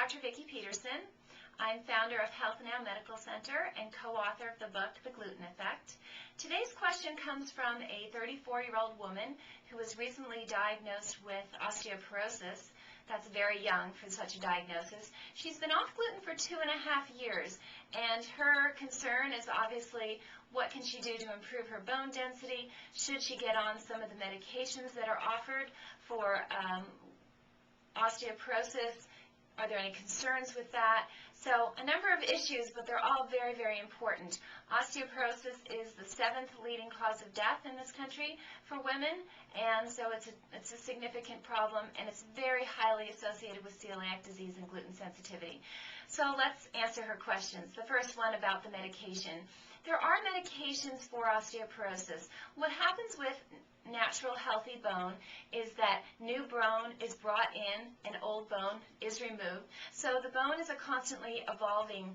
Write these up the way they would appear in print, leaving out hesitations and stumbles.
Dr. Vicki Peterson. I'm founder of Health Now Medical Center and co-author of the book, The Gluten Effect. Today's question comes from a 34-year-old woman who was recently diagnosed with osteoporosis. That's very young for such a diagnosis. She's been off gluten for 2.5 years, and her concern is obviously what can she do to improve her bone density? Should she get on some of the medications that are offered for osteoporosis? Are there any concerns with that? So a number of issues, but they're all very, very important. Osteoporosis is the 7th leading cause of death in this country for women, and so it's a significant problem, and it's very highly associated with celiac disease and gluten sensitivity. So let's answer her questions. The first one about the medication. There are medications for osteoporosis. What happens with natural healthy bone is that new bone is brought in and old bone is removed. So the bone is a constantly evolving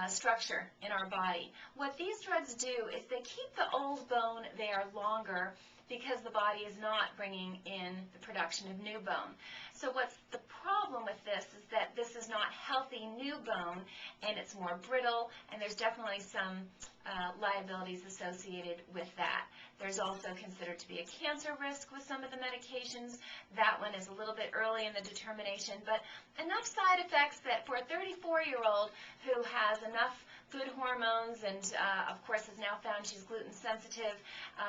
structure in our body. What these drugs do is they keep the old bone there longer because the body is not bringing in the production of new bone. So what's the problem with this is that this is not healthy new bone, and it's more brittle, and there's definitely some liabilities associated with that. There's also considered to be a cancer risk with some of the medications. That one is a little bit early in the determination, but enough side effects that for a 34-year-old who has enough good hormones and, of course, has now found she's gluten sensitive,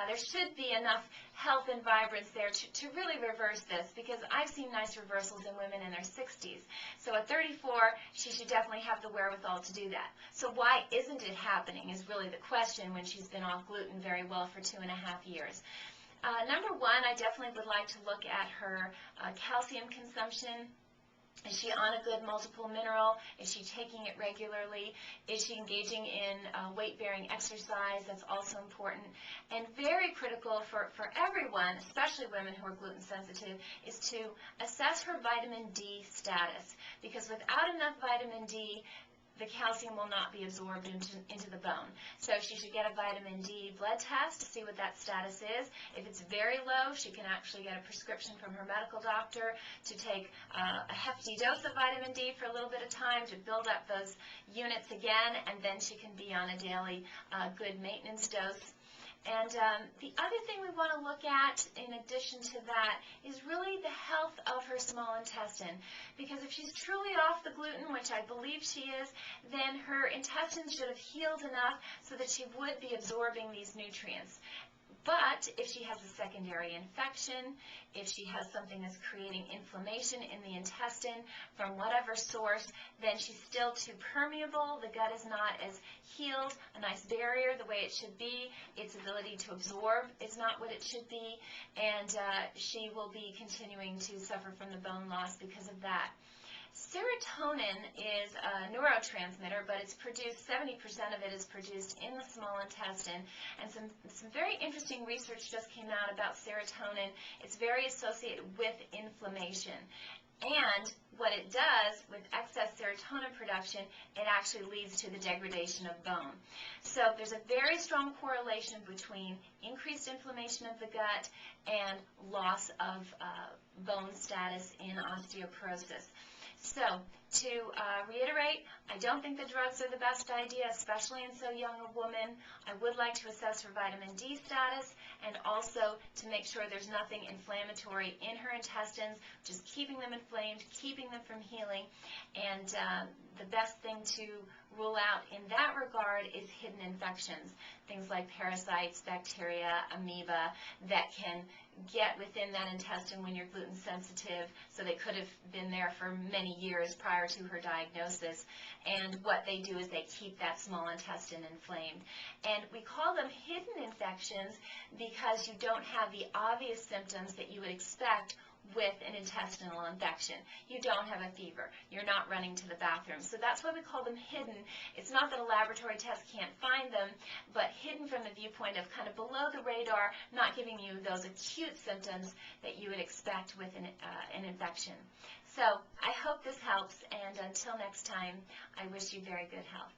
there should be enough health and vibrance there to really reverse this, because I've seen nice reversals in women in their 60s. So at 34, she should definitely have the wherewithal to do that. So why isn't it happening is really the question when she's been off gluten very well for 2.5 years. Number one, I definitely would like to look at her calcium consumption. Is she on a good multiple mineral? Is she taking it regularly? Is she engaging in weight-bearing exercise? That's also important. And very critical for everyone, especially women who are gluten sensitive, is to assess her vitamin D status. Because without enough vitamin D, the calcium will not be absorbed into the bone. So she should get a vitamin D blood test to see what that status is. If it's very low, she can actually get a prescription from her medical doctor to take a hefty dose of vitamin D for a little bit of time to build up those units again, and then she can be on a daily good maintenance dose. And the other thing we want to look at in addition to that is really the health of her small intestine. Because if she's truly off the gluten, which I believe she is, then her intestines should have healed enough so that she would be absorbing these nutrients. But if she has a secondary infection, if she has something that's creating inflammation in the intestine from whatever source, then she's still too permeable. The gut is not as healed, a nice barrier the way it should be. Its ability to absorb is not what it should be, and she will be continuing to suffer from the bone loss because of that. Serotonin is a neurotransmitter, but it's produced, 70% of it is produced in the small intestine, and some very interesting research just came out about serotonin. It's very associated with inflammation. And what it does with excess serotonin production, it actually leads to the degradation of bone. So there's a very strong correlation between increased inflammation of the gut and loss of bone status in osteoporosis. So, to reiterate, I don't think the drugs are the best idea, especially in so young a woman. I would like to assess her vitamin D status, and also to make sure there's nothing inflammatory in her intestines, just keeping them inflamed, keeping them from healing. And the best thing to rule out in that regard is hidden infections, things like parasites, bacteria, amoeba, that can get within that intestine when you're gluten sensitive, so they could have been there for many years prior to her diagnosis, and what they do is they keep that small intestine inflamed. And we call them hidden infections because you don't have the obvious symptoms that you would expect with an intestinal infection. You don't have a fever. You're not running to the bathroom. So that's why we call them hidden. It's not that a laboratory test can't find them, but hidden from the viewpoint of kind of below the radar, not giving you those acute symptoms that you would expect with an infection. So I hope this helps, and until next time, I wish you very good health.